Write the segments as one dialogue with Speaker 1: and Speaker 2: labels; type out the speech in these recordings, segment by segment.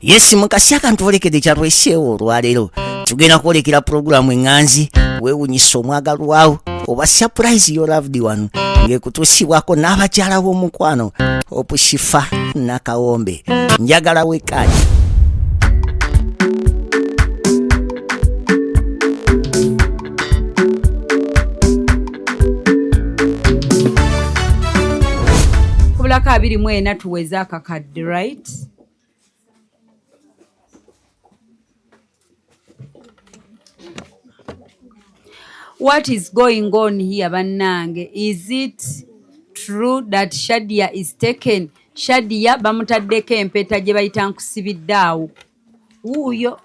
Speaker 1: Yes mukasi akantwolekede kyatweseewo olwaleero tugenda kwolekera pulogulaamu eŋŋanzi weewunyisa omwagalwawo oba surprise your loved one ng'ekutuusibwako n'abakyala b'omukwano Opushifa Nakawombe njagala wekkaali.
Speaker 2: Kubulako 24 tuweze akakadde right. What is going on here bannange? Is it true that Shadia is taken? Shadia bamutaddeko empeta gye bayita nkusibidde awo. Wuuyo.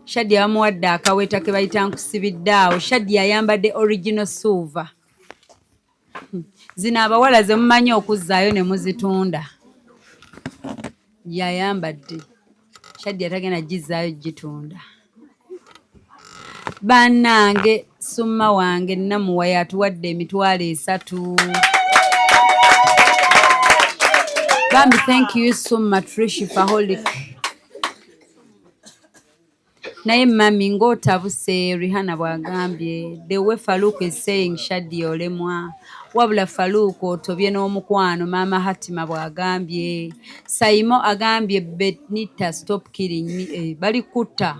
Speaker 2: Shadia bamuwadde akaweta ke bayita nkusibidde awo. Shadia yambadde original silver. Zino abawala ze mumanyi okuzzaayo ne muzitunda. Yayambadde. Shadia tagenda gizzaayo gitunda. Bannange summa wange namuwa yatuwadde emitwalo 3. Bambi thank you summa Trishipaholic. Naye mami ng'otabuse Rihanna bw'agambye the way Farouk is saying Shadia olemwa wabula Farouk otobye n'omukwano Mama Hatima bw'agambye Saimo agambye Benita stop killing me bali kutta.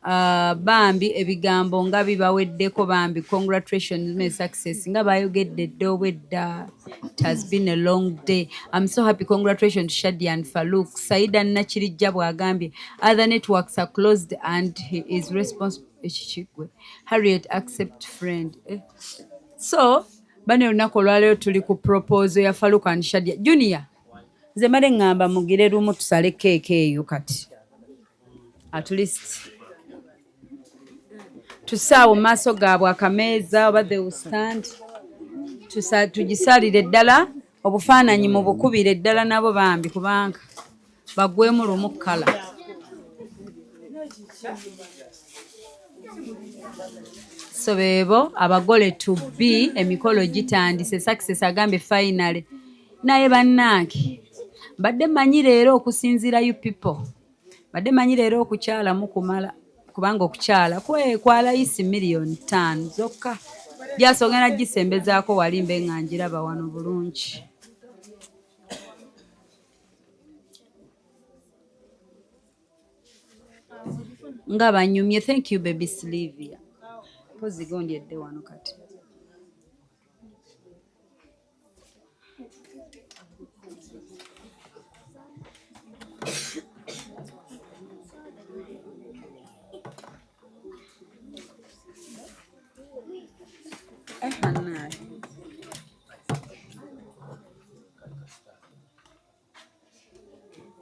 Speaker 2: Bambi ebigambo nga bibaweddeko bambi congratulations me success nga bayogedde dde obwedda. It has been a long day. I'm so happy. Congratulations to Shadia and Farouk. Saida Nachirijja bw'agambye other networks are closed and he is responsible. Harriet accept friend. So bano olunaku olwaleero tuli ku proposal ya Farouk and Shadia. Junior nze male ngamba mugire lumu tusale keeke eyo kati at least tusaawo maaso gaabwe akameeza oba they will stand tugisalire eddala obufaananyi mu bukubire eddala nabo bambi kubanga bagwemu lumu kala. So beebo abagole to be emikolo gitandise success agambye finally naye bannange badde manyi leero okusinziira you people badde manyi leero okukyala mukumala kubanga okukyala kwa layisi miliyoni 5 zokka gyasogera gisembezaako wali mbe nga njiraba wano bulungi. Nga banyumye. Thank you baby Sylvia. Pozigondyedde wano kati.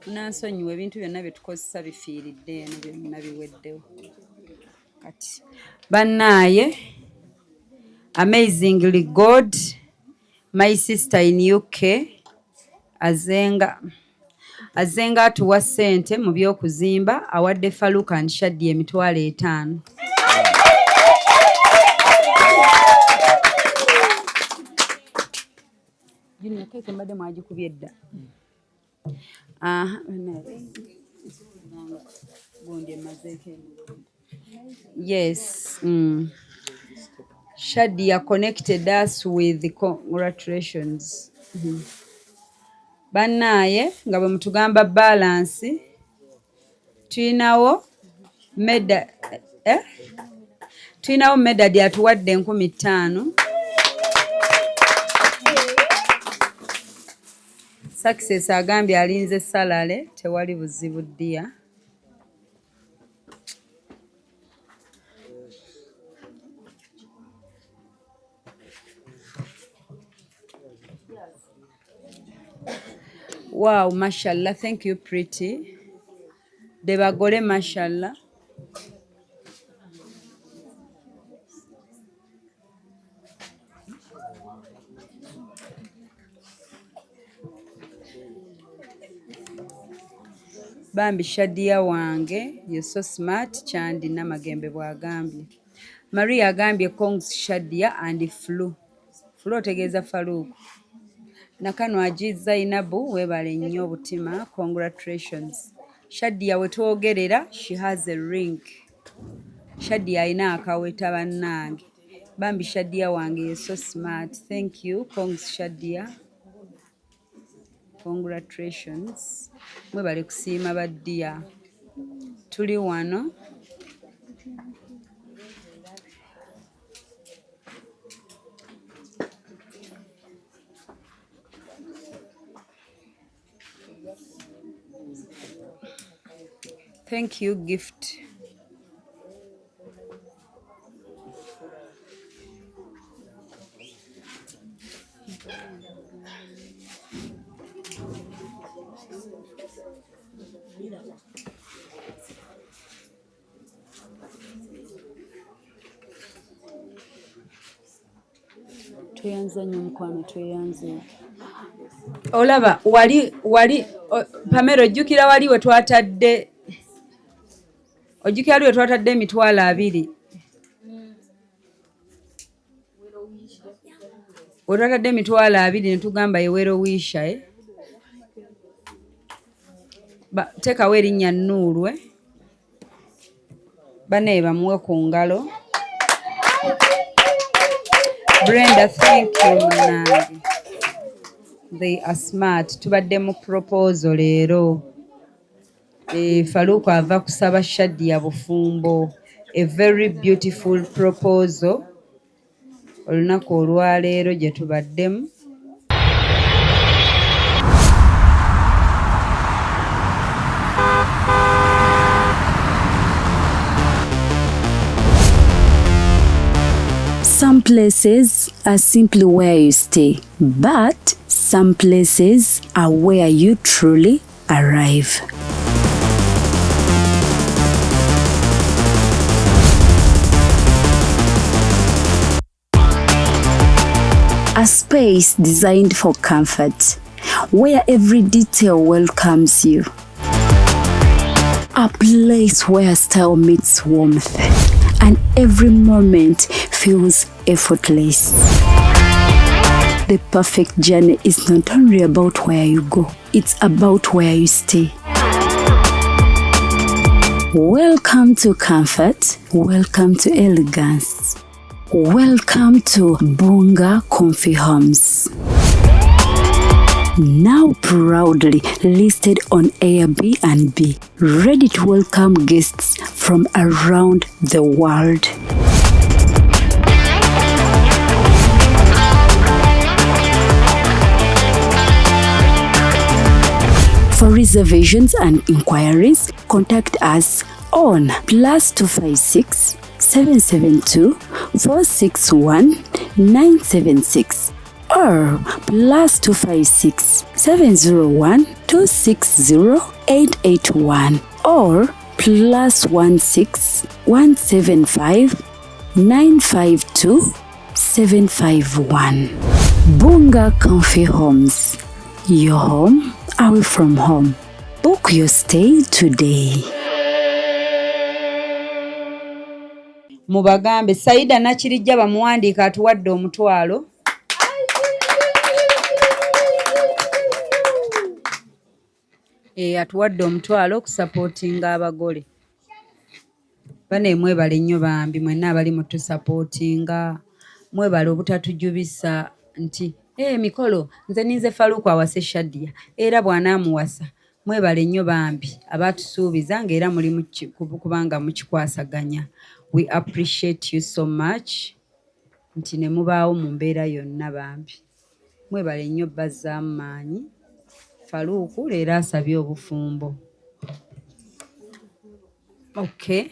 Speaker 2: Nansonyiwa ebintu byonna bye tukozesa bifiiridde eno byonna biweddewo kati bannaaye. Amazingly God my sister in UK azenga atuwa ssente mu by'okuzimba awadde Farouk and Shadia emitwalo 5. Junior keke mbadde mwagikubye edda. Yes. Shadia connected us with the congratulations. Bannaaye nga bwe mutugamba balance tulinawo medad atuwadde 15,000. Success agambye alinze salale tewali buzibu ddia. Wow, mashallah. Thank you pretty. Debagole mashallah. Bambi Shadia wange you're so smart. Chandi Namagembe bw'agambye. Maria agambye Kongs Shadia and Flu otegeeza Farouk. Nakanwagi Zainabu weebale nnyo obutima, congratulations. Shadia wetwogerera, she has a ring. Shadia alina akaweta bannange. Bambi Shadia wange is so smart. Thank you. Kongs Shadia. Congratulations. Mwebale kusiima baddia. Tuli wano. Thank you, gift. Tweyanza nnyo mukwano, tweyanze. Olaba wali Pamela ojjukira wali we twatadde emitwalo 2. Wetwatadde emitwalo 2 ne tugamba Yewero Wisha teekawo erinnya Nuuru banaye bamuwe ku ngalo. Brenda, thank you munange. They are smart. Tubadde mu proposal leero. Faluku ava kusaba Shadia bufumbo. A very beautiful proposal. Olunaku olwaleero gye tubaddemu.
Speaker 3: Some places are simply where you stay, but some places are where you truly arrive. A space designed for comfort, where every detail welcomes you. A place where style meets warmth, and every moment feels effortless. The perfect journey is not only about where you go, it's about where you stay. Welcome to comfort, welcome to elegance, welcome to Bunga Comfy Homes. Now proudly listed on Airbnb, ready to welcome guests from around the world. For reservations and inquiries, contact us on +256 772 461 976 or +256 701 260 881 or +16 175 952 751. Bunga Comfy Homes. Your home away from home. Book your stay today.
Speaker 2: Mubagambe Saida Nakirijja bamuwandiika atuwadde omutwalo. Atuwadde omutwalo okusapootinga abagole. Bane mwebale nnyo bambi mwenna abali mutusapootinga. Mwebale obutatujubisa nti mikolo nze ninze Faluku awase Shadia era bw'anaamuwasa. Mwebale nnyo bambi abatusuubiza ng'era muli kubanga mukikwasaganya. We appreciate you so much. Nti ne mubaawo mu mbeera yonna bambi. Mwebale nnyo bazzaamu maanyi. Faluku leero asabye obufumbo. Okay.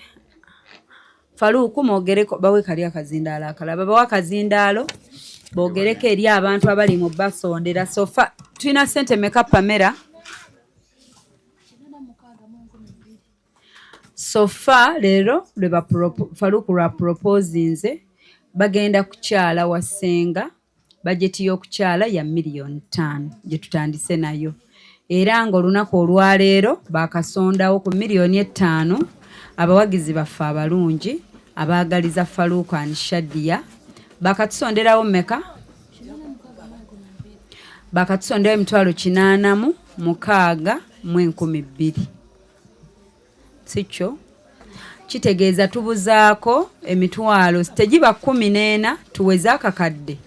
Speaker 2: Faluku mwogereko bawe kali akazindaalo akalaba. Bawa akazindaalo boogereko eri abantu abali mu basondera. Sofa tulina ssente meka Pamela? Sofa leero Faluku lwa proposinze bagenda kukyala wasenga. Bajeti y'okukyala ya $5,000,000 gye tutandise nayo. Era ng'olunaku olwaleero baakasondawo ku $5,000,000 abawagizi baffe abalungi abaagaliza Faluku and Shadia. Bakatusonderawo meka? bakatusondayo emitwalo 86,200 sikyo kitegeeza tubuzaako emitwalo tegiba 14 tuweze akakadde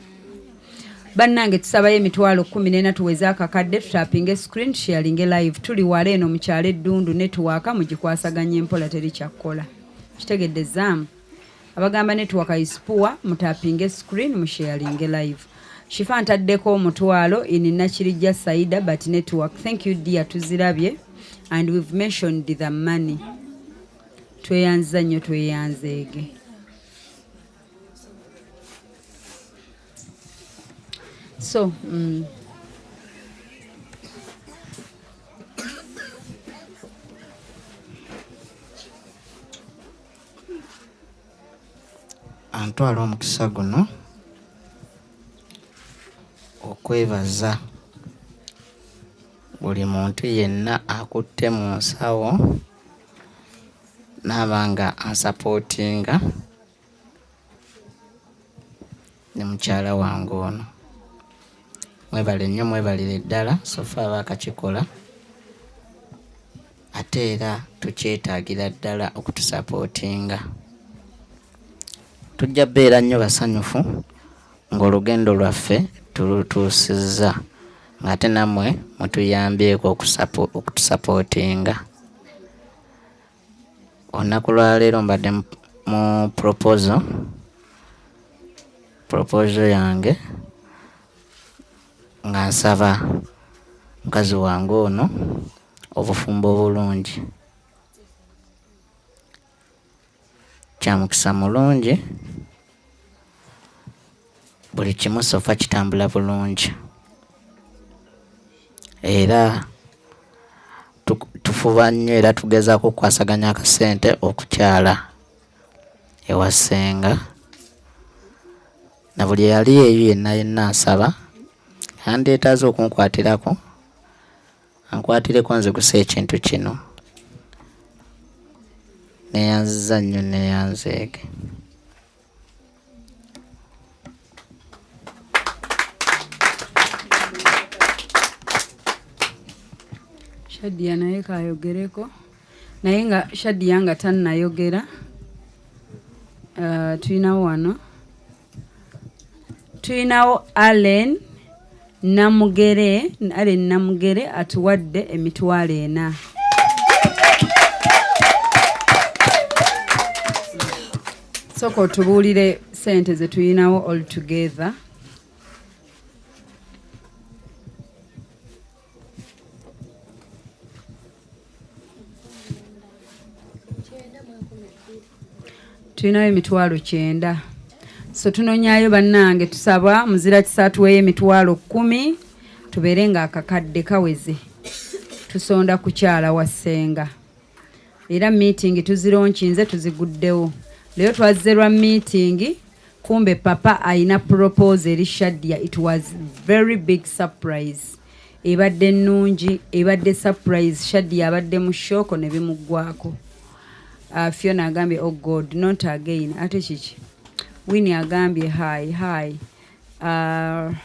Speaker 2: bannange tusabayo emitwalo 14 tuweze akakadde tutapinge screen sharinge live tuli wala eno mukyalo eddundu network mugikwasaganya empola teri kyakkola kitegeddezaamu abagamba network ispoa mutapinge screen musharinge live Shifa ntaddeko omutwalo in Nakirijja Saida but network thank you dear tuzirabye and we've mentioned the money tweyanza nnyo tweyanzeege so
Speaker 4: antwala omukisa guno okwebaza buli muntu yenna akutte mu nsawo n'abanga ansupportinga ne mukyala wange ono mwebale nnyo mwebalire ddala sofa abakakikola ate era tukyetaagira ddala okutusupportinga tujja beera nnyo basanyufu ng'olugendo lwaffe tulutuusizza ng'ate nammwe mutuyambyeko okutusupportinga olunaku lwaleero mbadde mu proposal yange nga nsaba mukazi wange ono obufumbo obulungi kyamukisa mulungi buli kimu sofa kitambula bulungi era tufuba nnyo era tugezaako okukwasaganya akasente okukyala ewasenga na buli yali eyo yenna nsaba yandeetaaze okunkwatirako ankwatireko nzigusa ekintu kino neyanziza nnyo neyanzeege
Speaker 2: Shadia naye kayogereko naye nga Shadia nga tannayogera tulinawo Allen Namugere atuwadde emitwalo 4 soko tubuulire sente ze tulinawo all together tulinayo emitwalo 9 so tunonyayo bannange tusaba muzira kisatu emitwalo 10 tubeere nga akakadde kaweze tusonda kukyala wasenga era meeting tuzironkinze tuziguddewo leo twazze lwa meeting kumbe papa aina propose eri Shadia it was very big surprise ebadde nnungi ebadde surprise Shadia abadde mu shoko ne bimugwako Fiona agambye oh God not again ate kiki Winnie agambye hi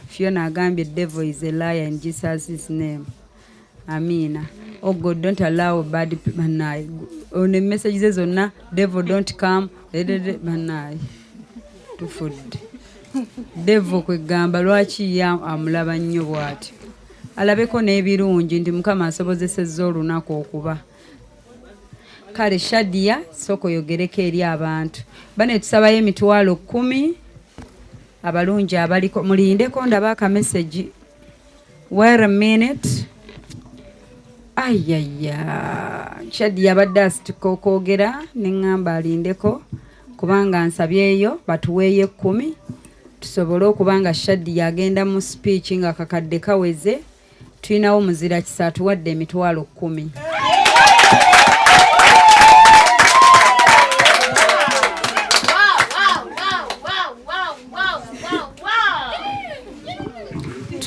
Speaker 2: Fiona agambye devil is a liar in Jesus' name Amina oh God don't allow bad people manai on the messages zonna devil don't come manai to food devil kwegamba lwaki ya amulaba nnyo bwati alabeko n'ebirungi nti mukama asobozesezza olunaku okuba kale Shadia soko yogereko eri abantu bane tusabayo emitwalo 10 abalungi abaliko mulindeko ndaba aka message wait a minute ayaya Shadia abadde asitukokogera neŋŋamba alindeko kubanga nsabyeyo batuweeye 10 tusobole okubanga Shadia agenda mu speech nga kakadde kaweze tulinawo muzira kisatu wadde emitwalo 10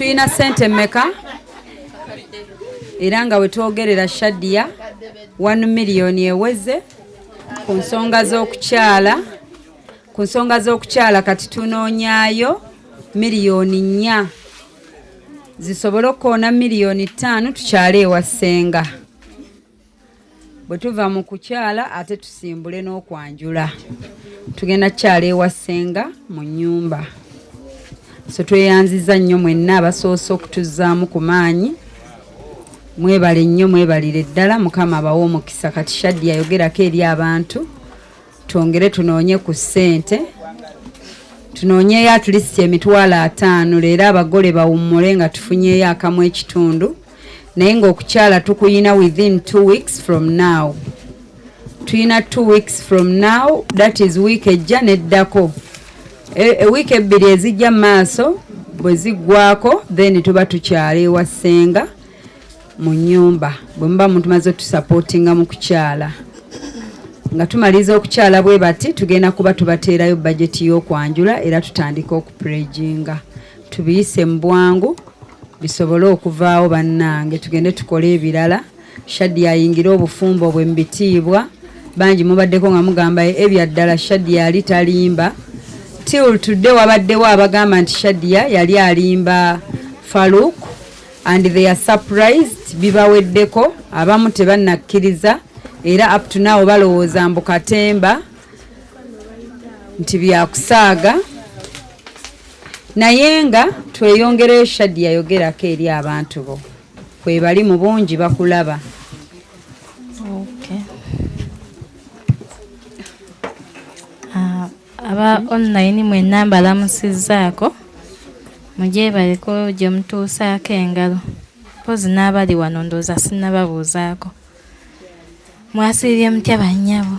Speaker 2: tulina sente mmeka era nga wetwogerera Shadia 1 million eweze ku nsonga z'okukyala kati tunoonyaayo miliyoni 4 zisobole okukoona $5,000,000 tukyale ewa ssenga. Bwe tuva mu kukyala ate tusimbule n'okwanjula tugenda kukyala ewa ssenga mu nnyumba. So tweyanziza nnyo mwenna abasoose okutuzzaamu ku maanyi. Mwebale nnyo, mwebalire ddala, Mukama abawe omukisa. Kati Shaddy yayogerako eri abantu twongere tunoonye ku ssente, tunoonyeyo at least $5,000 leero abagole bawummule nga tufunyeyo akamu ekitundu. Naye ng'okukyala tukuyina within 2 weeks from now. Tuyina 2 weeks from now, that is week ejja neddako. Week ebbiri ezijja maaso bwe ziggwako then tuba tukyala ewa ssenga mu nnyumba bwe muba mutumaze otusapootinga mu kukyala. Nga tumaliza okukyala bwe bati tugenda kuba tubateerayo budget y'okwanjula era tutandika okupreginga. Tubiyise mu bwangu bisobole okuvaawo bannange tugende tukole ebirala. Shaddy ayingira obufumbo bwe mbitiibwa. Bangi mubaddeko nga mugamba ebyaddala Shaddy yali talimba. Till today wabaddewo abagamba nti Shaddy yali alimba Farouk and they are surprised bibaweddeko. Abamu tebannakkiriza era up to now balowooza mbu katemba nti byakusaaga. Naye nga tweyongereyo Shaddy yayogerako eri abantu bo. Kwe bali mu bungi bakulaba.
Speaker 5: Okay. Aba online mwenna mbalamusizzaako. Mujebaleko gye mutuusaako engalo. Pozi n'abali wano ndowooza sinnababuuzaako. Mwasiibye mutya bannyabo?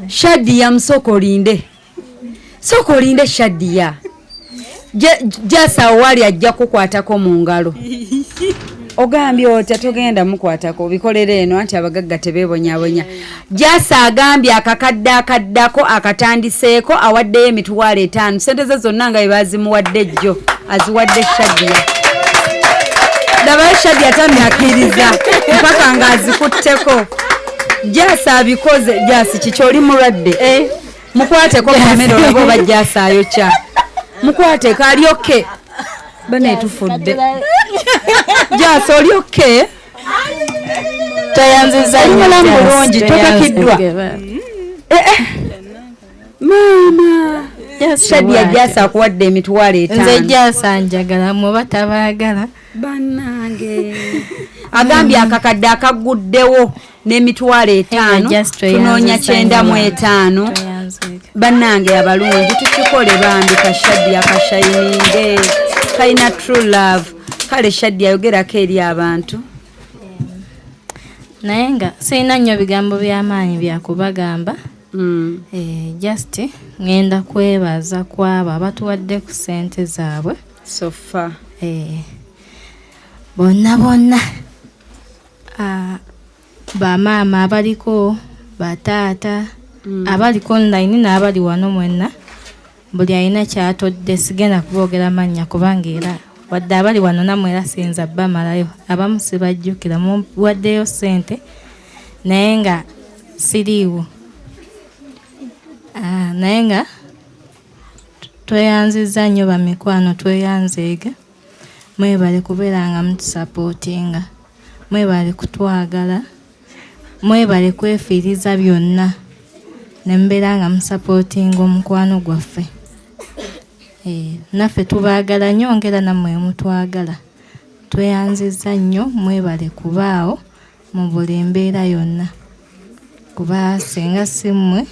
Speaker 2: Shaddy yamusooka olinde. Sooka olinde Shaddy ya. Jasa wali ajja kukwatako mu ngalo. Ogambye otya togenda mukwatako bikolera eno anti abagagga tebeebonyabonya. Jasa agambye akakaddako akatandiseeko awaddeyo $5,000. Sente ze zonna nga bebazimuwadde jjo aziwadde Shaddy. Dabayo Shaddy atamyakkiriza mpaka nga azikutteko. Jasa abikoze. Jasi kikyoli mulwadde. Mukwateko kamera olaba oba Jasa ayokya. Mukwate kalyoke. Bane tufudde. Jasa olyoke.
Speaker 5: Toyanziza
Speaker 2: mulamu bulungi tokakiddwa. Mama. Shaddy Jasa akuwadde $5,000.
Speaker 5: Nze Jasa njagala muba tabaagala.
Speaker 2: Bannange. Agambye akakadde akaguddewo $5,000 tunoonya $95. Bannange abalungi tukikole bambi ka Shaddy akashayininge kalina true love. Kale Shaddy ayogerako eri abantu.
Speaker 5: Naye nga sirina nnyo bigambo by'amaanyi byakubagamba. Just ngenda kwebaza kwabo abatuwadde ku ssente zaabwe.
Speaker 2: Sofa.
Speaker 5: Bonna. Bamaama abaliko, bataata, abaliko online n'abali wano mwenna. Buli alina kyatodde sigenda kuboogera mannya kubanga era wadde abali wano namwe era siyinza bamalayo. Abamu sibajjukira muwaddeyo ssente naye nga siriiwo. Naye nga tweyanziza nnyo bamikwano tweyanzeege. Mwebale kubeera nga mutusapootinga. Mwebale kutwagala. Mwebale kwefiiriza byonna. Nembeera nga musapootinga omukwano gwaffe. Naffe tubaagala nnyo ngera nammwe mutwagala. Tweyanziza nnyo mwebale kubaawo mu buli mbeera yonna. Kuba singa si mmwe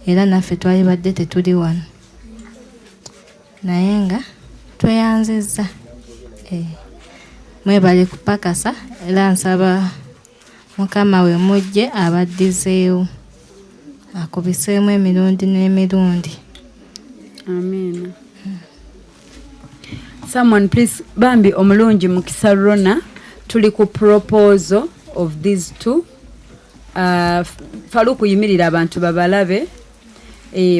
Speaker 5: era naffe twalibadde tetuli wano. Naye nga tweyanziza. Mwebale kupakasa era nsaba Mukama we mujje abaddizeewo. Akubiseemu emirundi n'emirundi.
Speaker 2: Amen. Someone please bambi omulungi Mukisa Rona tuli ku proposal of these two. Faruku yimirira abantu babalabe.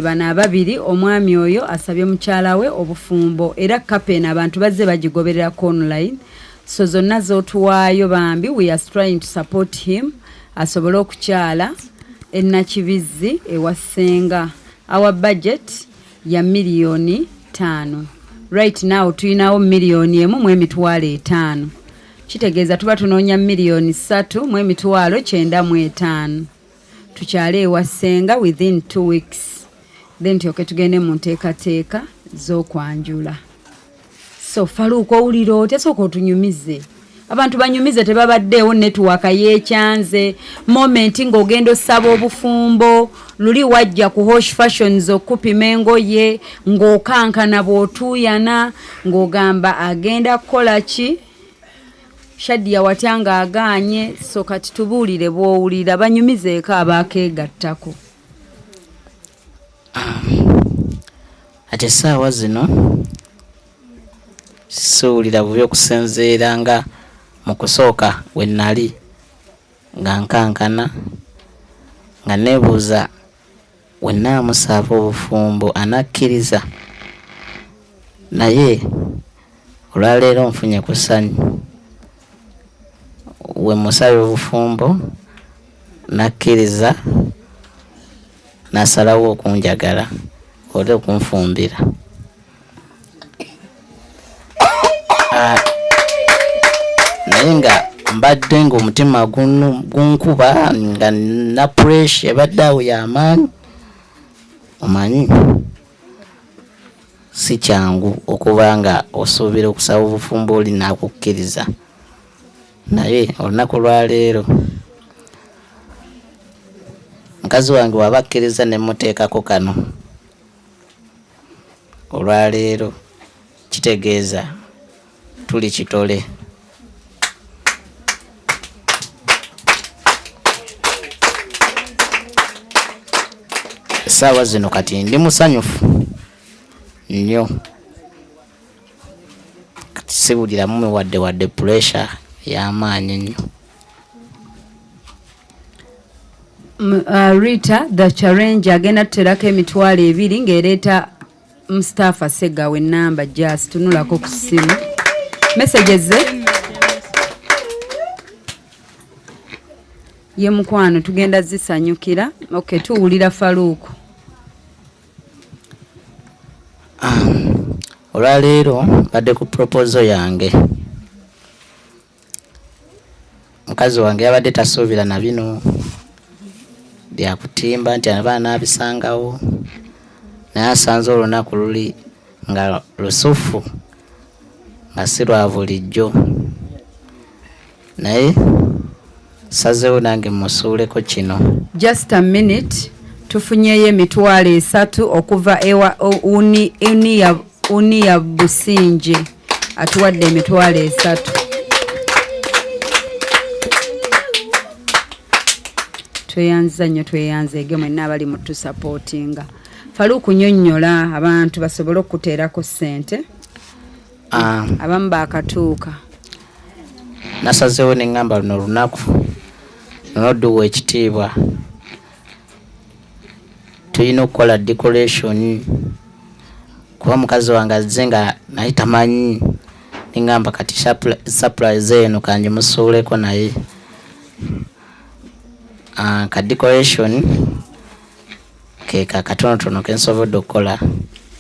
Speaker 2: Bana ababiri omwami oyo asabye mukyala we obufumbo era kapena abantu bazze bagigoberera online. So zonna z'otuwaayo bambi we are trying to support him asobole okukyala Nakibizzi ewa Ssenga. Our budget ya $5,000,000. Right now tulinawo $1,105,000. Kitegeeza tuba tunoonya $3,995,000. Tukyale ewa Ssenga within 2 weeks. Then tyoke tugende mu nteekateeka z'okwanjula. So Faluuko owulira otya sooka otunyumize. Abantu banyumize tebabaddeewo netiwaka yeekyanze. Moment ng'ogenda osaba obufumbo. Luli wajja ku Hosh Fashions okupima engoye ng'okankana bw'otuuyana ng'ogamba agenda kukola ki. Shadia watya ng'agaanye. So kati tubuulire bw'owulira banyumizeeko abaakeegattako.
Speaker 4: Ate essaawa zino siwulira bubi okusinziira nga mu kusooka we nnali nga nkankana nga neebuuza we nnaamusaaba obufumbo anakkiriza, naye olwaleero nfunye ku ssanyu. We musabe obufumbo nakkiriza, nasalawo okunjagala ote okunfumbira. Naye nga mbadde ng'omutima gunkuba nga na pressure ebadde awo y'amaanyi. Omanyi si kyangu okuba nga osuubira okusaba obufumbo oli n'akukkiriza, naye olunaku lwaleero mukazi wange waba akkiriza ne muteekako kano. Olwaleero kitegeeza tuli kitole. Essaawa zino kati ndi musanyufu nnyo, kati siwuliramu wadde pressure y'amaanyi nnyo.
Speaker 2: Rita the challenge agenda tuterako $2,000 ng'ereeta Mustafa Segawe namba just tunulako ku ssimu. Messages ye mukwano tugenda zisanyukira. Okay, tuwulira Faluuko.
Speaker 4: Olwaleero badde ku proposal yange. Mukazi wange yabadde tasuubira na bino byakutimba nti abaana abisangawo, naye asanze olunaku luli nga lusufu nga si lwa bulijjo, naye sazeewo nange musuuleko kino.
Speaker 2: Just a minute, tufunyeyo $3,000 okuva ewa Unia Businje atuwadde $3,000. Tweyanza nnyo, tweyanzeege mwenna abali mu tusapootinga. Faluuku nnyonnyola abantu basobole okuteerako ssente. Abamu baakatuuka.
Speaker 4: Nasazeewo ne ŋŋamba luno olunaku nodduwa ekitiibwa, tulina okukola decoration kuba mukazi wange azze nga naye tamanyi. Ne ŋŋamba kati surprise eno kangimusuuleko naye. Ka decoration ke kakatonotono ke nsobodde okukola.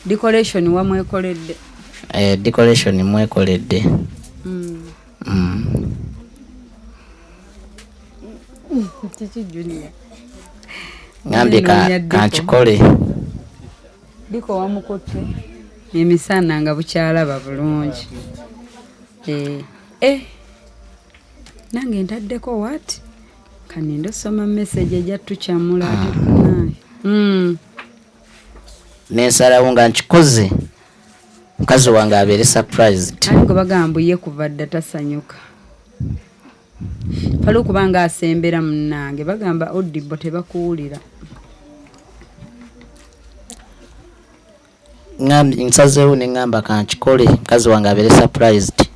Speaker 2: Decoration wamwekoledde?
Speaker 4: Decoration mwekoledde. Ngambye kankikole.
Speaker 2: Diko wamukotte emisana nga bukyalaba bulungi. Nange ntaddeko what? Kanindo soma message ejatukyamula ate.
Speaker 4: Nensalawo nga nkikoze mukazi wange abeere surprised.
Speaker 2: Ariko bagamba ye kuva dda tasanyuka. Faluuko kubanga asembera munnange bagamba audible tebakuwulira.
Speaker 4: Nsazeewo ne ŋŋamba kankikole mukazi wange abeere surprised.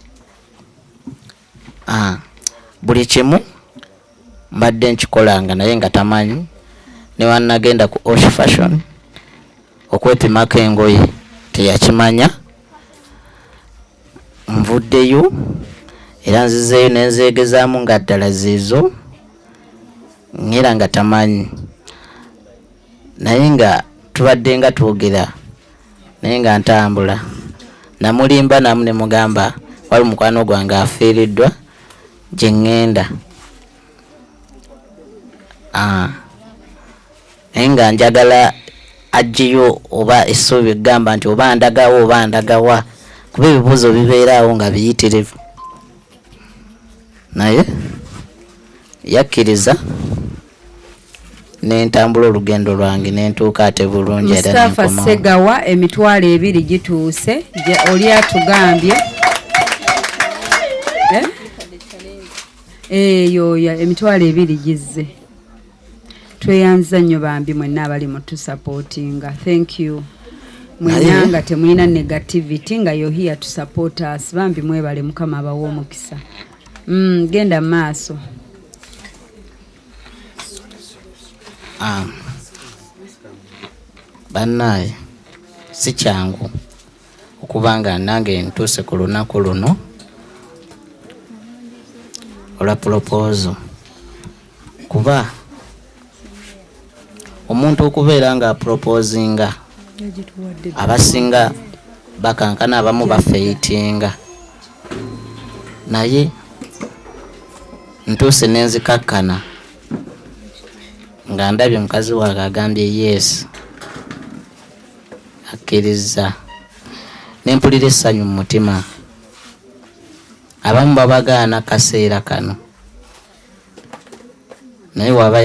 Speaker 4: Buli kimu mbadde nkikolanga naye nga tamanyi. Ne wannagenda ku Hosh Fashion okwepimako engoye teyakimanya. Nvuddeyo era nzizeeyo nenzeegezaamu nga ddala ziizo ngera nga tamanyi. naye nga tubadde nga twogera naye nga ntambula namulimba namu ne mugamba wali mukwano gwange afiiriddwa gye ŋŋenda naye nga njagala ajjiyo oba essuubi egamba nti oba ndagawa oba ndagawa kuba ebibuuzo bibeeraawo nga biyitirivu naye yakkiriza nentambula olugendo lwange nentuuka ate bulungi era
Speaker 2: Mustafa Segawa emitwalo 2 gituuse oli atugambye eyo emitwalo 2 gizze tweyanza nnyo bambi mwenna abali mutusupportinga thank you mwenyanga temulina negativity nga you're here to support us bambi mwebale mukama abawa omukisa genda maaso
Speaker 4: bannaye si kyangu okubanga nange ntuuse ku lunaku luno olwa proposal kuba omuntu okubeera nga proposinga abasinga bakankana abamu bafeitinga naye ntuuse nenzikakkana nga ndabye mukazi wange agambye yes akkiriza nempulira essanyu mu mutima abamu babagaana kaseera kano naye waba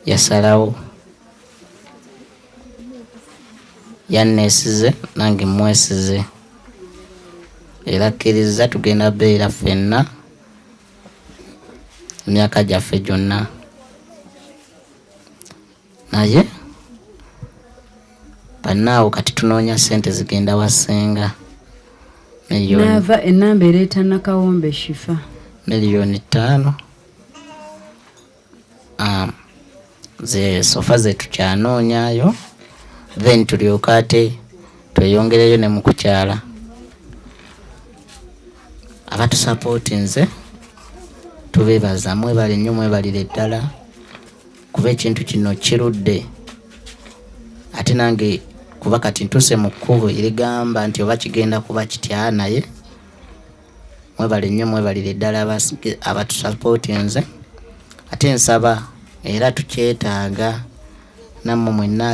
Speaker 4: yasalawo yanneesize nange mwesize era akkiriza tugenda beera ffenna emyaka gyaffe gyonna naye bannaawo kati tunoonya sente zigenda wasenga
Speaker 2: nava enamba ereeta nakawombe shifa
Speaker 4: miliyoni 5 ze sofa zetu kyanoonyayo then tulyoka ate tweyongereyo ne mukukyala abatusapootinze tubeebaza mwebale nnyo mwebalire ddala kuba ekintu kino kirudde ate nange kuba kati ntuse mu kkubo erigamba nti oba kigenda kuba kitya naye mwebale nnyo mwebalire ddala abatusapootinze ate nsaba era tukyetaaga nammwe mwenna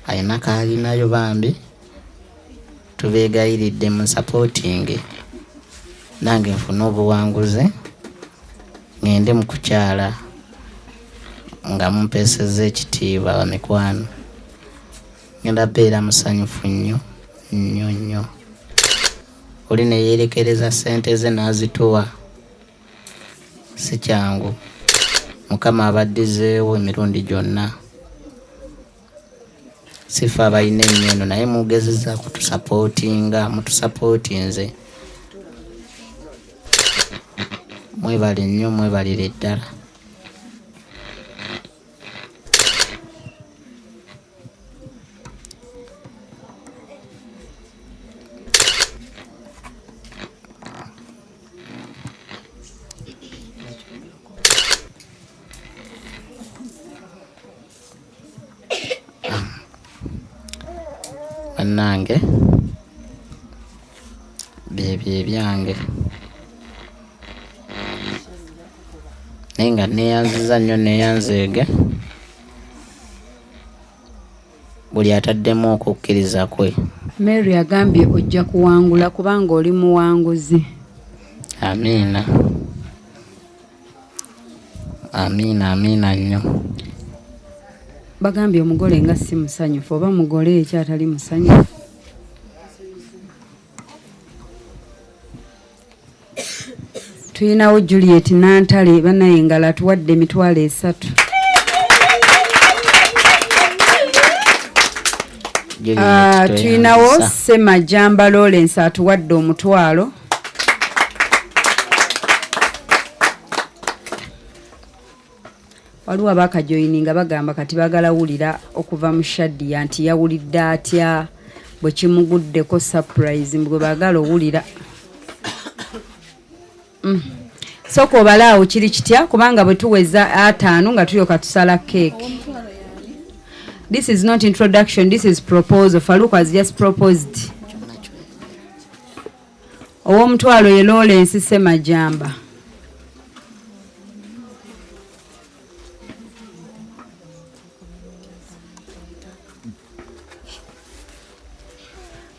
Speaker 4: alina kaalinayo bambi tubeegayiridde mu supporting nange nfuna obuwanguzi ngende mu kukyala nga mumpeeseza ekitiibwa bamikwano ngenda beera musanyufu nnyo nnyo oli neyeerekereza sente ze n'azituwa si kyangu mukama abaddizeewo emirundi gyonna sifa abalina ennyo naye mugezeza kutusapootinga mutusapootinze mwebale nnyo mwebalire ddala bannange byebyo ebyange naye nga neeyanziza nnyo neeyanzeege buli ataddemu okukkiriza kwe.
Speaker 2: Mary agambye ojja kuwangula kubanga oli muwanguzi.
Speaker 4: Amiina. Amiina nnyo.
Speaker 2: Bagambye omugole nga si musanyufu oba mugole ekyatali musanyufu. Tuyinawo Juliet Nantale banaye ngala atuwadde emitwalo 3. Tuyinawo Semajamba Lawrence atuwadde omutwalo. Waliwo abakajoyininga bagamba kati bagala wulira okuva mu Shadia nti yawulidde atya bwe kimuguddeko surprise mbwe bagala owulira. Soko obalaawo kiri kitya kubanga bwe tuweza 5 nga tulyoka tusala cake. This is not introduction, this is proposal. Farouk has just proposed. Ow'omutwalo ye Lawrence Semajamba.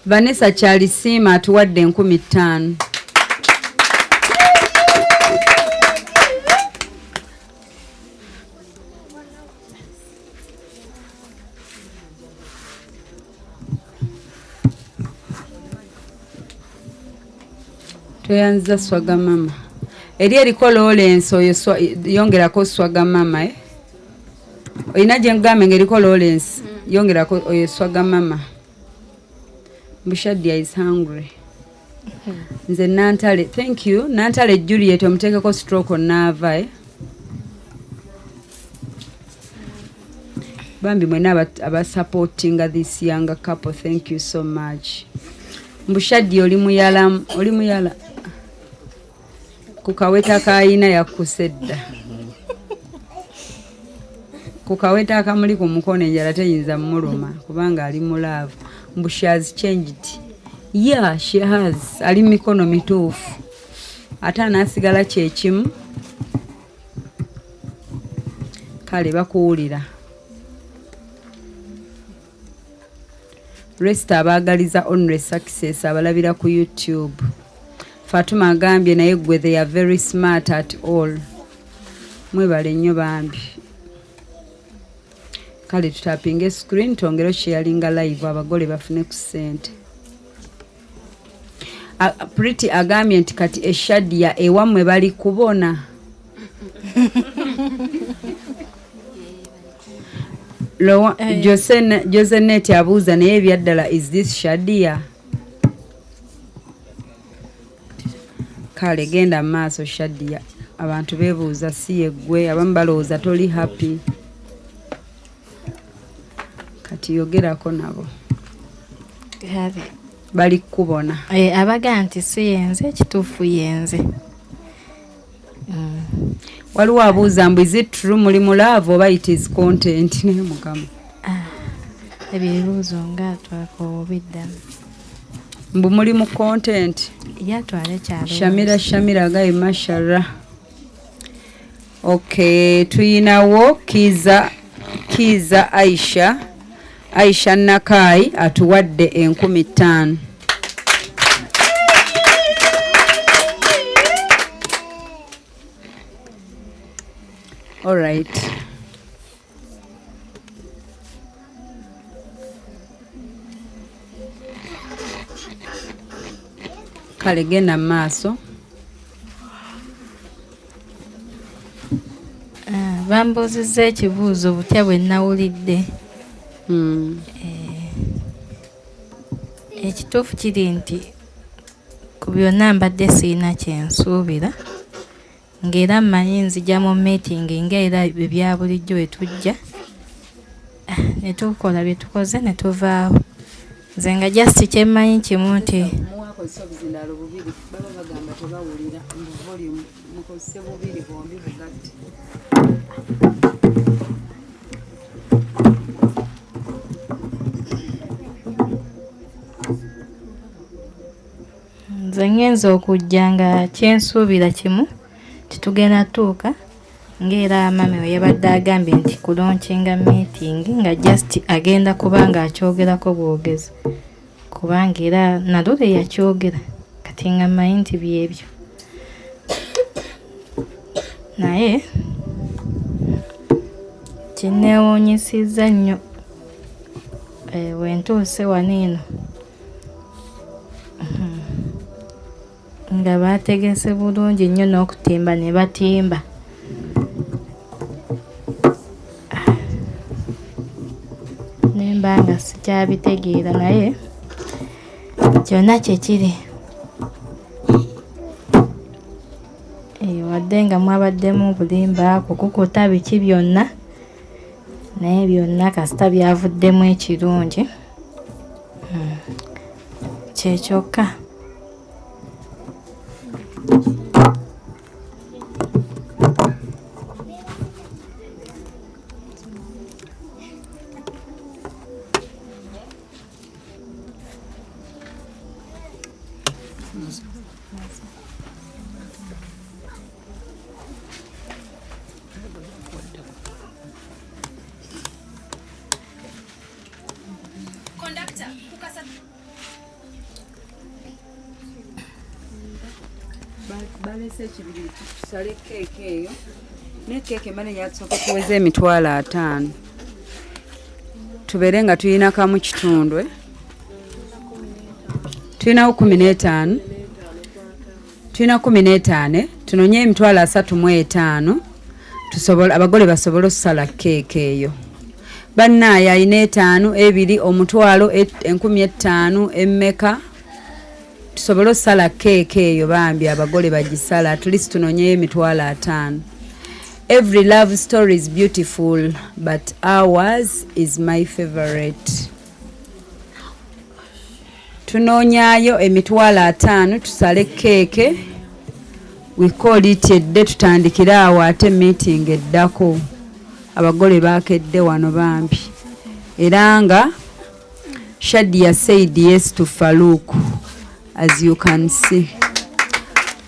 Speaker 2: Vanessa Charlisima atuwadde 15,000. Toyanza swaga mama. Eri eriko Lawrence oyo yongerako swaga mama Oyina gye ngambe ng'eriko Lawrence yongerako oyo swaga mama. Bushadia is hungry. Nze Nantale, thank you. Nantale Juliet omuteekeko stroke onaava Bambi mwena abasupportinga this younger couple, thank you so much. Bushadia oli muyala. Kukaweta kaina ya kusedda. Kukaweta akamuli ku mukono enjala teyinza muluma kubanga ali mulaavu. She has changed. Yeah, she has. Ali mikono mituufu. Ate anaasigala kyekimu. Kale bakuwulira. Resta abaagaliza Onre Success abalabira ku YouTube. Fatuma agambye naye gwe they are very smart at all. Mwebale nnyo bambi. Kale tutapinge screen tongero sharinga live abagole bafune ku sente. Pretty agambye nti kati Shadia ewamwe bali kubona. Josenet abuuza naye byaddala is this Shadia? Kale genda maaso Shadia. Abantu bebuuza si yeggwe abamu balowooza toli happy. Kati yogerako nabo. Bali kubona.
Speaker 5: Abaga nti si yenze kituufu yenze.
Speaker 2: Waliwo abuuza mbu is it true muli mulaavu oba it is content naye mugama.
Speaker 5: Ebibuuzo nga twakobidda.
Speaker 2: Mbu muli mu content.
Speaker 5: Yatwale kyalo.
Speaker 2: Shamira gayi mashallah. Okay, tuyinawo Kiza Aisha Nakai atuwadde 15,000. All right. Kale genda maaso.
Speaker 5: Bambuzizza ekibuuzo butya bwe nawulidde. Ekituufu kiri nti ku byonna mbadde siina kyensuubira ng'era mmanyi nzija mu meeting ng'era ebya bulijjo bwe tujja ne tukola bye tukoze ne tuvaawo. Nze nga just kyemmanyi kimu nti nze ngenza okujja nga kyensuubira kimu titugenda tuuka ng'era mami we yabadde agambye nti kulonkinga meeting nga just agenda kubanga akyogerako bwogezi kubanga era nalule yakyogera kati nga mmanyi nti byebyo naye kinneewuunyisizza nnyo wentuuse waniino nga baategese bulungi nnyo n'okutimba ne batimba. Nemba nga sikyabitegeera naye kyonna kyekiri. Wadde nga mwabaddemu obulimba kukukuta biki byonna naye byonna kasita byavuddemu ekirungi kyekyokka.
Speaker 2: balese ekibiri tusale keeke eyo ne keeke mane yatusooka tuweze emitwalo 5 tubeere nga tulina kamu kitundwe tulinawo 15 tulina 15 tunonye emitwalo 35 tusobola abagole basobola okusala keeke eyo bannaaye ayina 5 2 omutwalo 15 emmeka tusobola okusala keeke eyo bambi abagole bagisala at least tunonye emitwalo 5. Every love story is beautiful, but ours is my favorite. Tunonyayo emitwalo 5 tusale keeke. We call it edde tutandikira awo ate meeting eddako. Abagole bakedde wano bambi. Era nga Shadia said yes to Farouk, as you can see.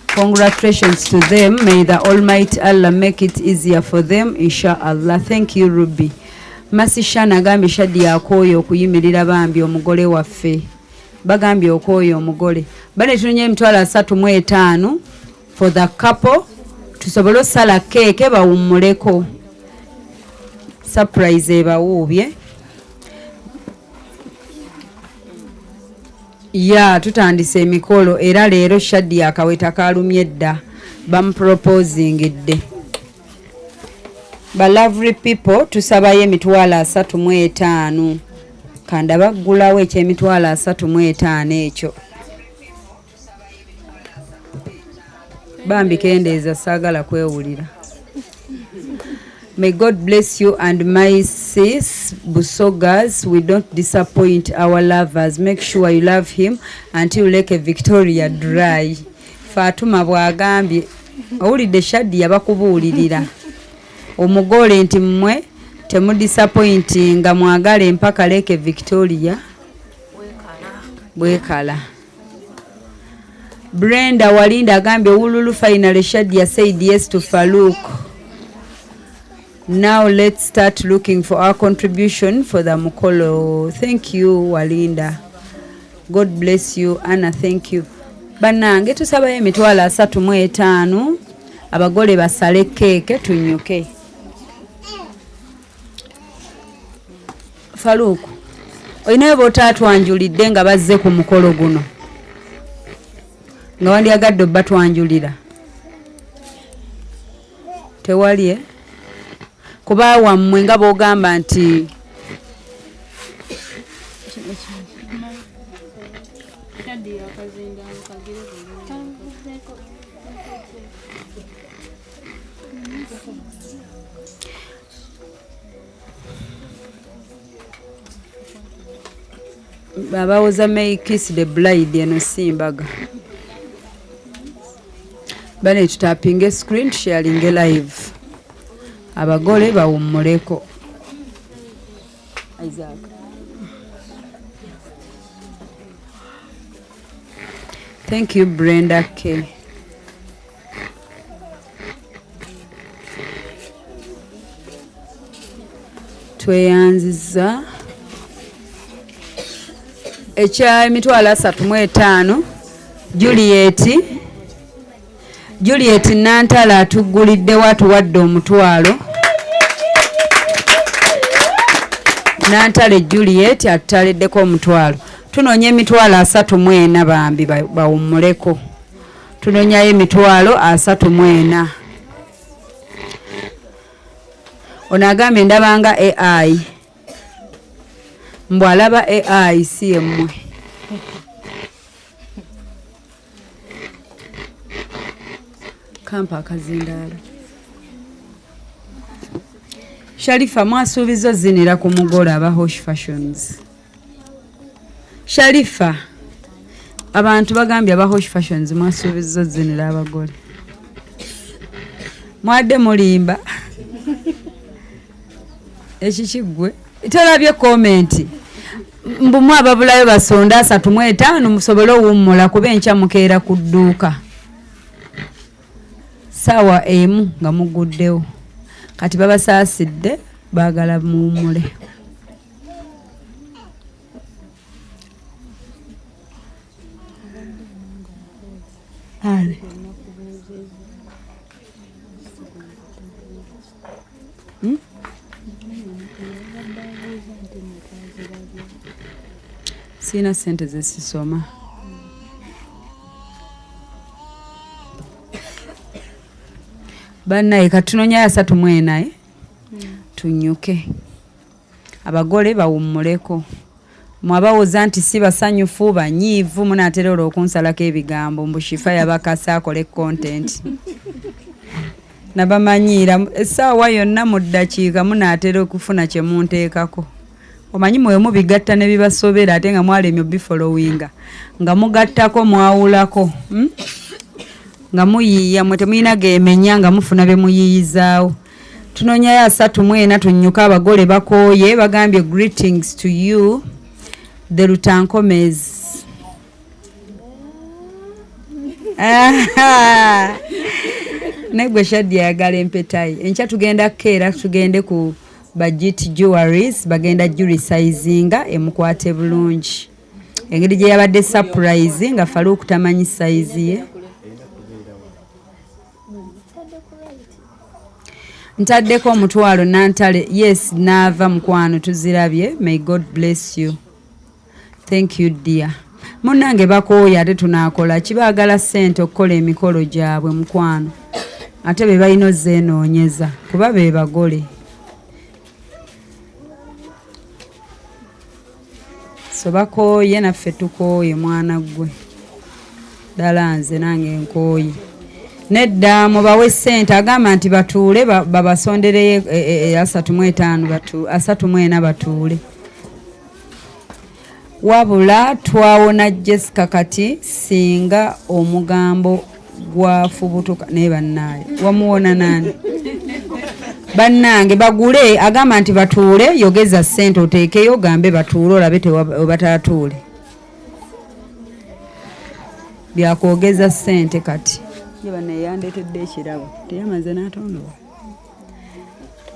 Speaker 2: Congratulations to them. May the Almighty Allah make it easier for them, inshallah. Thank you, Ruby. Masishana gambi Shadia akoyo okuyimirira bambi omugole waffe. Bagambye okoyo omugole. Bane tunye emitwalo 35 for the couple. Tusobola osala keeke bawummuleko. Surprise ebawuubye. Ya tutandise emikolo era leero Shadia akaweta kalumye dda bamuproposing edde. Ba lovely people tusabayo emitwalo 35 kanda baggulawo ekyemitwalo 35 ekyo bambi kendeeza saagala kwewulira. May God bless you and my sis Busogas. We don't disappoint our lovers. Make sure you love him until Lake Victoria dry. Fatuma bwagambye owulidde Shadia bakubuulirira omugole nti mmwe temudisappointinga mwagale mpaka Lake Victoria bwekala. Brenda Walinda agambye ululu finally Shadia said yes to Farouk. Now let's start looking for our contribution for the mukolo. Thank you Walinda. God bless you Anna, thank you. Banange tusaba emitwalo 35 abagole basale keeke tunyuke. Farouk oyinayo bootatwanjulidde nga bazze ku mukolo guno nga wandyagadde batwanjulira tewali kuba wammwe nga boogamba nti babawoza may kiss the bride eno simbaga bane tutapinge screen sharing live abagole bawummuleko. Isaac thank you Brenda K. Tweyanziza ekya emitwalo 35 Juliet Nantala atugulidde watuwadde omutwalo. Nantale Juliet atutaleddeko omutwalo. Tunonye emitwalo 34 bambi bawummuleko. Tunonyayo emitwalo 34. Ono agambye ndabanga AI. Mbw alaba AI si emmwe. Kampa akazindaalo. Sharifa mwasuubizo zinira ku mugole aba Hosh Fashions. Sharifa abantu bagambye aba Hosh Fashions mwasuubizo zinira abagole. Mwadde mulimba. Ekikigwe. Italabye comment. Mbumu ababulayo basonda 35 musobole owummula kuba enkya mukeera ku dduuka. Sawa emu nga muguddewo. Kati babasaasidde baagala muwummule. Hale. Sina sente zesisoma. Bannaye katunonya ya 34 tunyuke. Abagole bawummuleko. Mwabawoza nti si basanyufu banyiivu munaatera okunsalako ebigambo mbushifa yabakasa akole content. Nabamanyiira essaawa yonna mu ddakiika munaatera okufuna kye munteekako. Omanyi mwe mubigatta ne bibasobera ate nga mwalemye bifollowinga nga mugattako mwawulako nga muyiiya mwe temuyina geemenya nga mufuna be muyiyizaawo. Tunonya ya 34 tunyuka abagole bakooye bagambye greetings to you the Rutankomes. Negwe Shadia yagala empetayi. Enkya tugenda keera tugende ku Budget Jewelries bagenda jewelry sizinga emukwate bulungi. Engeri gye yabadde surprise nga Faluku tamanyi size ye. Ntaddeko omutwalo nantale yes nava mukwano tuzirabye. May God bless you. Thank you dear. Munnange bakooya ate tunaakola kibaagala ssente okukola emikolo gyabwe mukwano. Ate be balina zeenoonyeza kuba be bagole. So bakooye naffe tukooye mwana gwe. Ddala nze nange nkooye. Nedda mubawe ssente agamba nti batuule babasondereye 35 batuule. Wabula twawona Jessica kati singa omugambo gwafubutuka ne bannaye. Wamuwona nani? Bannange bagule agamba nti batuule yogeza ssente oteekeyo gambe batuule olabe tebatatuule. Byakwogeza ssente kati. Yeba ne yandetedde ekirabo. Teyamaze n'atondo.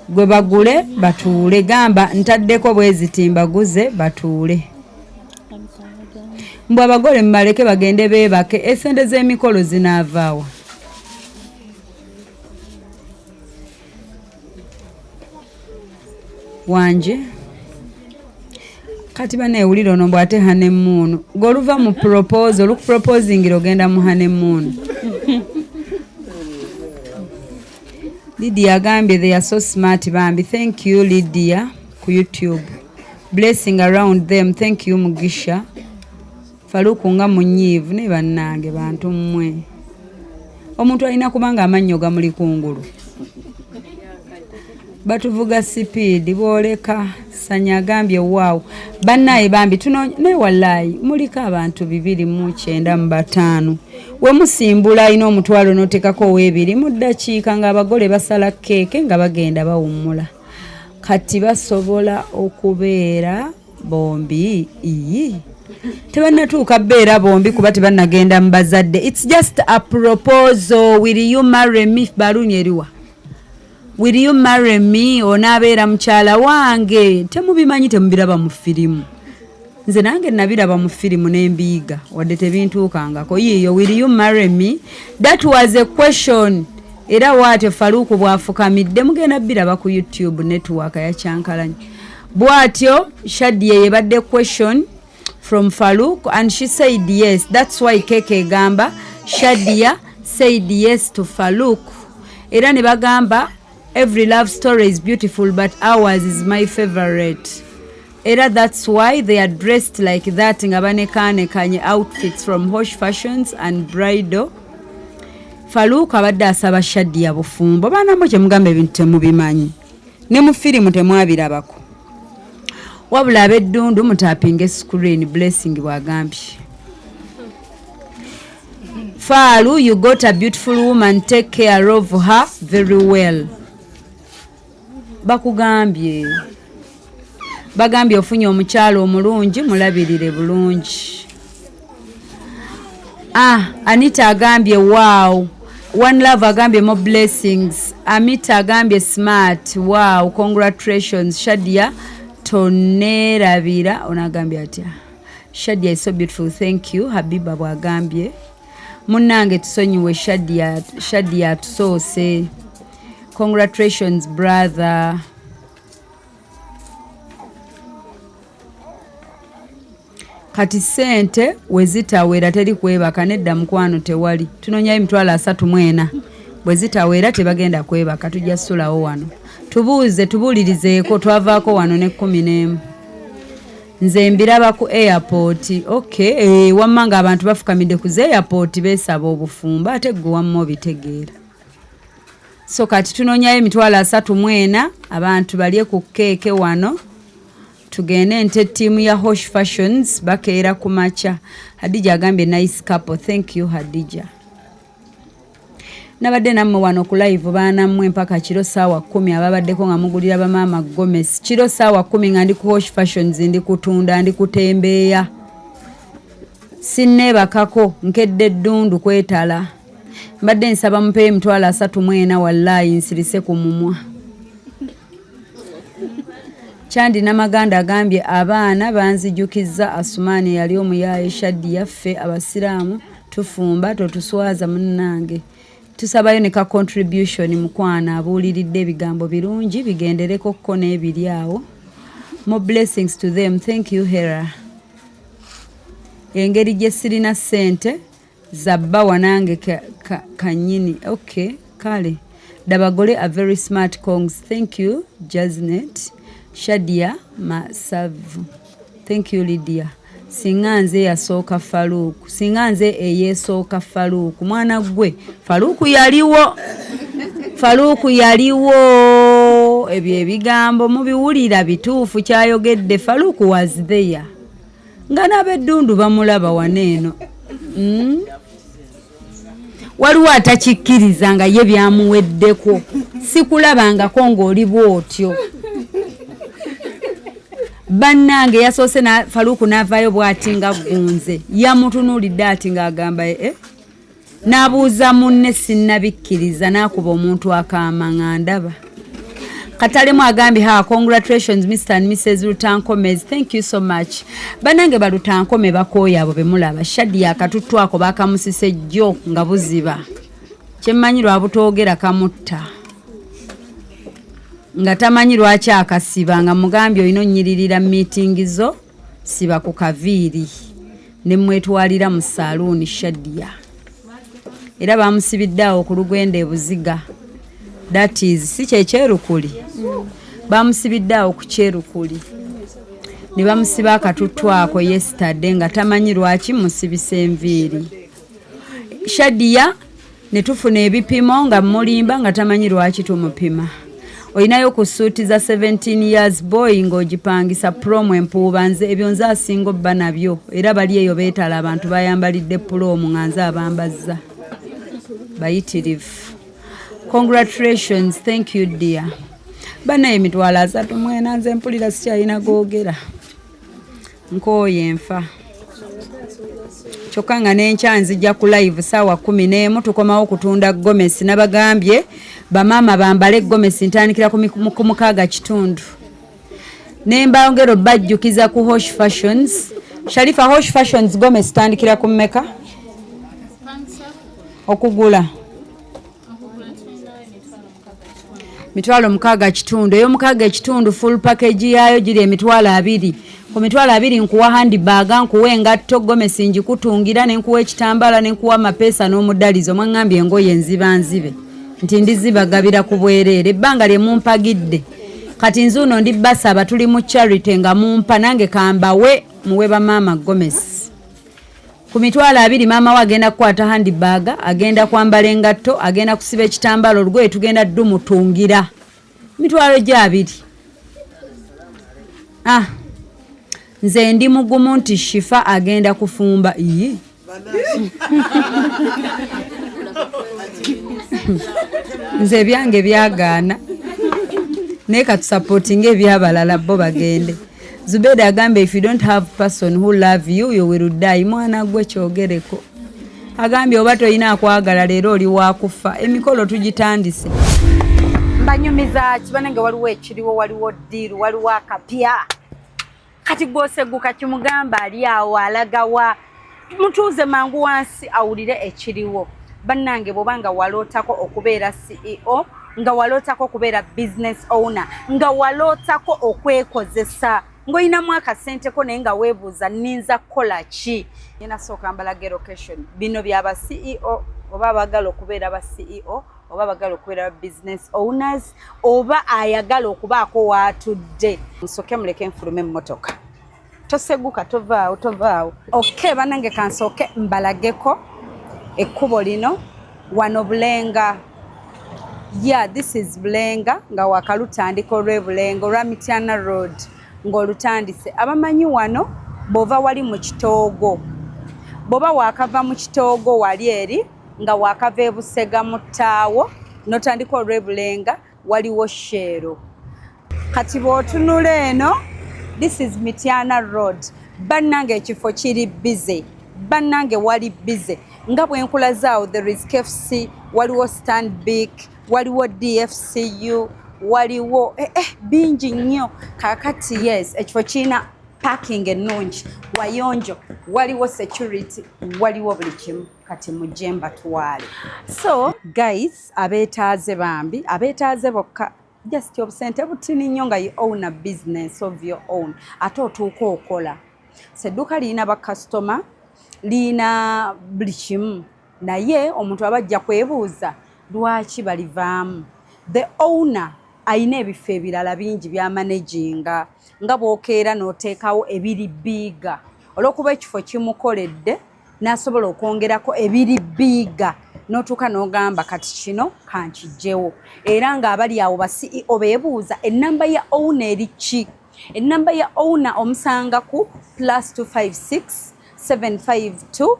Speaker 2: Gwe bagule batuule gamba ntaddeko bwezitimbaguze batuule. Mbwa abagole mbaleke bagende beebake essente z'emikolo zinaavaawa. Wanje kati baneewulira ono bw'ate honeymoon goluva mu proposal olukuproposingira ogenda mu honeymoon. Lydia agambye they are so smart bambi. Thank you Lydia ku YouTube. Blessing around them. Thank you Mugisha. Faluku nga munyiivu ne bannange bantu mmwe. Omuntu alina kubanga amannyo gamuli kungulu. Batuvuga speed boleka Sanya agambye wow. Bannaye bambi ne wallahi muliko abantu 295 we musimbula ino omutwalo notekako webiri mu ddakiika nga abagole basala keeke nga bagenda bawummula. Kati basobola okubeera bombi iyi. Tebanatuuka beera bombi kuba tebannagenda mu bazadde. It's just a proposal. Will you marry me? Baluni eriwa. Will you marry me? Onaabeera mukyala wange. Temubimanyi temubiraba mu firimu. Nze nange nabiraba mu firimu n'embiiga wadde tebintuukangako. Yiyo will you marry me? That was a question. Era waate Faluku bwafukamidde mugenda biraba ku YouTube network ya Kyankalanyi. Bwatyo Shadia yebadde question from Faluku and she said yes. That's why Keke gamba Shadia said yes to Faluku. Era ne bagamba every love story is beautiful but ours is my favorite. Era that's why they are dressed like that nga banekanye outfits from Hosh Fashions and Bridal. Faluku abadde asaba Shadia bufumbo. Baana mo kye mugamba ebintu temubimanyi. Ne mu firimu temwabirabako. Wabula abeddundu mutapinge screen. Blessing bwagambye. Falu, you got a beautiful woman, take care of her very well. Bakugambye. Bagambye ofunye omukyalo omulungi mulabirire bulungi. Anita agambye wow. One love agambye more blessings. Amita agambye smart. Wow, congratulations. Shadia tonerabira onagambye atya. Shadia is so beautiful. Thank you. Habiba bwagambye. munnange tusonyiwe Shadia tusoose. Congratulations brother. Kati sente wezitawera teri kwebaka nedda mukwano tewali. Tunonyayo emitwalo 34 bwe zitawera tebagenda kwebaka tujja sulawo wano. Tubuuze tubulirizeeko twavaako wano ne 11. Nze mbiraba ku airport. Okay, wammanga abantu bafukamidde ku airport beesaba obufumba ate gwe wamma obitegeera. So kati tunonyayo emitwalo 34 abantu balye ku keeke wano. Tugende nte timu ya Hosh Fashions bakeera ku macha. Hadija agambye nice couple. Thank you Hadija. Nabadde nammwe wano ku live baana mmwe mpaka kiro saawa 10 ababaddeko nga mugulira bamaama Gomez. Kiro saawa 10 nga ndi ku Hosh Fashions ndi kutunda ndi kutembeeya. Sinneebakako nkedde ddundu kwetala. Mbadde nsaba mpeeyo emitwalo 34 wallahi nsirise ku mumwa. Chandi Namaganda agambye abaana banzijukizza Asumani yali omuyaye Shadi yaffe abasiraamu tufumba totuswaza munnange. Tusabayo ne ka contribution mukwana abuuliridde ebigambo birungi bigendereko ko n'ebiri awo. More blessings to them. Thank you Hera. Engeri gye sirina ssente zabba wanange kanyini. Okay, kale. Dabagole a very smart kongs. Thank you Jaznet. Shadia Masavu. Thank you Lydia. Singanze yasooka Faruku. Singanze eyesooka Faruku. Mwana gwe Faruku yaliwo. Faruku yaliwo. Ebyo ebigambo mubiwulira bituufu kyayogedde. Faruku was there. Nga n'abeddundu bamulaba waneeno. Waliwo atakikkiriza nga ye byamuweddeko. Sikulabangako ng'oli bw'otyo. Bannange yasoose na Faruku n'avaayo bw'ati nga gunze. Yamutunuulidde ati ng'agamba n'abuuza munne sinnabikkiriza n'akuba omuntu akaama nga ndaba. Katalemu agambye congratulations Mr. and Mrs. Rutankomez. Thank you so much. Bannange ba Rutankome bakooya abo bemulaba. Shadi akatuttu ako bakamusise jjo nga buziba. Kyemmanyi lwabutoogera kamutta. Nga tamanyi lwaki akasiba nga mugambye olina onnyiririra meeting zo siba ku kaviiri ne mwetwalira mu saloon Shadia. Era bamusibiddeawo ku Lugwenda e Buziga. That is si kyekyerukuli. Bamusibiddeawo ku kyerukuli. Ne bamusiba akatuttu ako yesterday nga tamanyi lwaki musibise enviiri. Shadia ne tufuna ebipimo nga mulimba nga tamanyi lwaki tumupima. Oyinayo ku suuti za 17 years boy ng'ogipangisa promo empuuba nze ebyo nze asinga obba nabyo era bali eyo beetala abantu bayambalidde promo nga nze abambazza bayitirivu. Congratulations. Thank you dear. Bana emitwalo 34 nze mpulira sikyalina googera nkooye enfa kyokka nga n'enkya nzijja ku live saawa 11 tukomawo kutunda Gomesi nabagambye bamaama bambale Gomesi ntandikira ku 6 nembangero bajjukiza ku Hosh Fashions. Sharifa Hosh Fashions Gomesi tandikira ku mmeka okugula mitwalo 6 eyo 6 full package yayo giri emitwalo 2 ku mitwalo 2 nkuwa handbag nkuwa engatto Gomesi njikutungira nenkuwa ekitambala nenkuwa mapesa n'omudalizo mwangambye engoye nzibanzibe nti ndizibagabira ku bwereere ebbanga lye mumpagidde kati nzuno ndi basaba tuli mu charity nga mumpa nange kambawe muwe bamaama Gomesi. Ku mitwalo 2 maama we agenda kukwata handbag agenda kwambala engatto agenda kusiba ekitambala olugoye tugenda ddumutungira mitwalo gya 2. Nze ndi mugumu nti Shifa agenda kufumba iye nze byange byagaana naye katusupportinga ebyabalala bo bagende. Zubeda agambye if you don't have person who love you you will die. Mwana gwe kyogereko agambye oba toyina akwagala leero oli wakufa. Emikolo tugitandise. Mbanyumiza kibanange waliwo ekiriwo waliwo ddiiru waliwo akapya kati gwoseguka kimugamba ali awo alagawa mutuuze mangu wansi awulire ekiriwo bannange bwoba nga walootako okubeera CEO nga walootako okubeera business owner nga walootako okwekozesa ng'olinamu akasenteko naye nga weebuuza nninza kukola ki nasooka mbalage location bino byaba CEO oba abagala okubeera ba CEO oba abagala okubeera ba business owners oba ayagala okubaako waatudde nsooke muleke nfulume emmotoka toseguka tovaawo okay bannange kansooke mbalageko ekkubo lino wano Bulenga this is Bulenga nga wakalutandika olw'e Bulenga olwa Mityana Road ng'olutandise abamanyi wano bw'ova wali mu Kitoogo bw'oba waakava mu Kitoogo wali eri nga waakava e Busega mu Ttaawo n'otandika olw'e Bulenga waliwo Shero kati bw'otunula eno this is Mityana Road bannange ekifo kiri busy bannange wali busy nga bwenkulaze there is KFC waliwo Stanbic waliwo DFCU waliwo bingi nnyo kakati yes ekifo kirina parking ennungi wayonjo waliwo security waliwo buli kimu kati mujje mbatwale so guys abeetaaze bambi abeetaaze bokka just obusente butini nnyo nga you own a business of your own ate otuuka okola sedduuka lirina bakasitoma lina buli kimu naye omuntu abajja kwebuuza lwaki balivaamu the owner ayina ebifo ebirala bingi byamanaginga nga bw'okeera n'oteekawo ebiri biiga olw'okuba ekifo kimukoledde n'asobola okwongerako ebiri biiga n'otuuka n'ogamba kati kino kankijjewo era ng'abali awo ba CEO beebuuza ennamba ya owner eri ki ennamba ya owner omusanga ku +256 752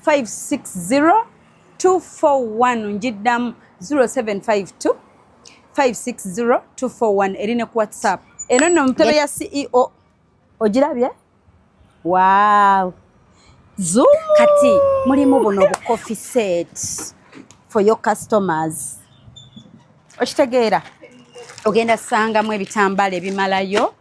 Speaker 2: 560 241 njiddamu 0752 560 241 eri ne ku WhatsApp eno nno mutebe ya CEO ogirabye wow zoom kati mulimu buno bu coffee set for your customers okitegeera ogenda sangamu ebitambala ebimalayo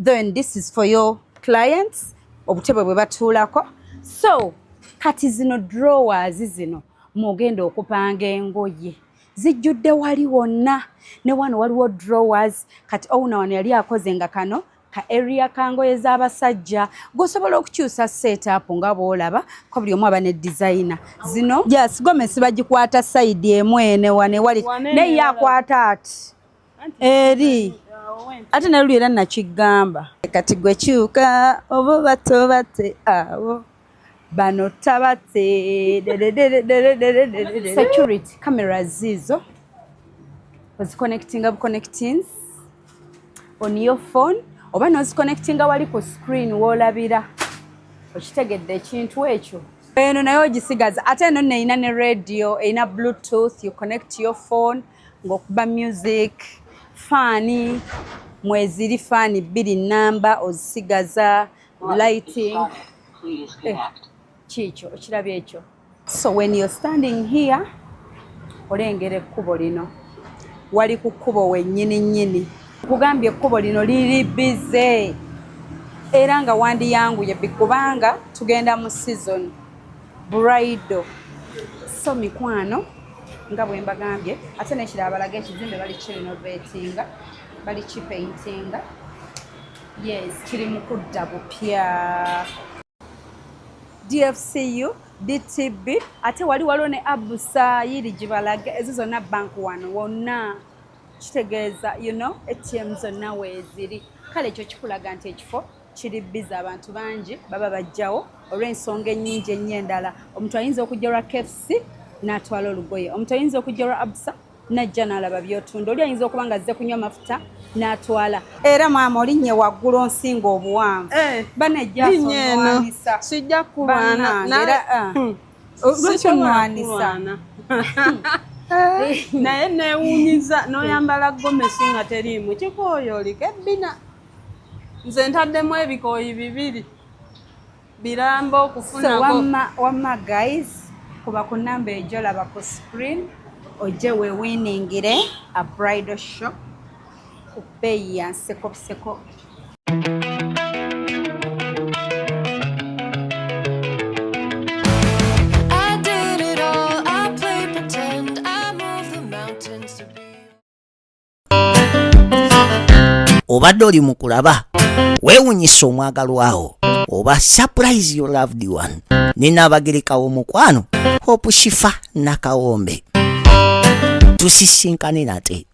Speaker 2: then this is for your clients obutebe bwe batuulako so kati zino drawers zino mugenda okupanga engoye zijjudde wali wonna ne wano waliwo drawers kati owuna wano yali akoze nga kano ka area kangoye z'abasajja gosobola okukyusa setup nga bw'olaba ko buli omu aba ne designer zino yes gomesi bagikwata side emu ene wane wali naye akwata ati eri ate naluli era nakigamba kati gwe kyuka oba bato bate awo bano tabate security cameras zizo oziconnectinga buconnectings on your phone oba noziconnectinga wali ku screen woolabira okitegedde ekintu ekyo eno naye ogisigaza ate eno neina ne radio eina bluetooth you connect your phone ng'okuba music fani mweziri fani 2 namba ozisigaza lighting kikyo okirabye ekyo so when you're standing here olengera ekkubo lino wali ku kkubo wennyini nnyini kugambye ekkubo lino liri bize era nga wandiyanguye kubanga tugenda mu season bridal so mikwano nga bwe mbagambye ate n'ekirala balaga ekizimbe bali kirenovatinga bali kipaintinga yes kiri mu kudda bupya DFCU DTB ate waliwo ne Abusa yiri gibalaga ezo zonna bank wano wonna kitegeeza ATM zonna weeziri kale ekyo kikulaga nti ekifo kiri bizi abantu bangi baba bajjawo olw'ensonga ennyingi ennyo endala omuntu ayinza okujja lwa KFC n'atwala olugoye omuntu ayinza okujja lwa Abusa najja n'alaba byotunda oli ayinza okuba nga azze kunywa amafuta n'atwala era maama olinnye waggulu nsinga obuwanvu banejjaanisa
Speaker 6: sijja kulwana
Speaker 2: lwaki onwanisa
Speaker 6: naye neewuunyiza n'oyambala gomesi nga teriimu kikooyi oliko ebbina nze ntaddemu ebikooyi 2 biramba okufunako
Speaker 2: wamma guys kuba ku namba ejo laba ku screen ojje weewiningire a bridal shop ku bbeeyi ya nsekoseko
Speaker 1: obadde oli mu kulaba weewunyisa omwagalwawo oba surprise your loved one. Ninaabagerekawo omukwano Hope Shifa Nakawombe. Tusisinkane nate.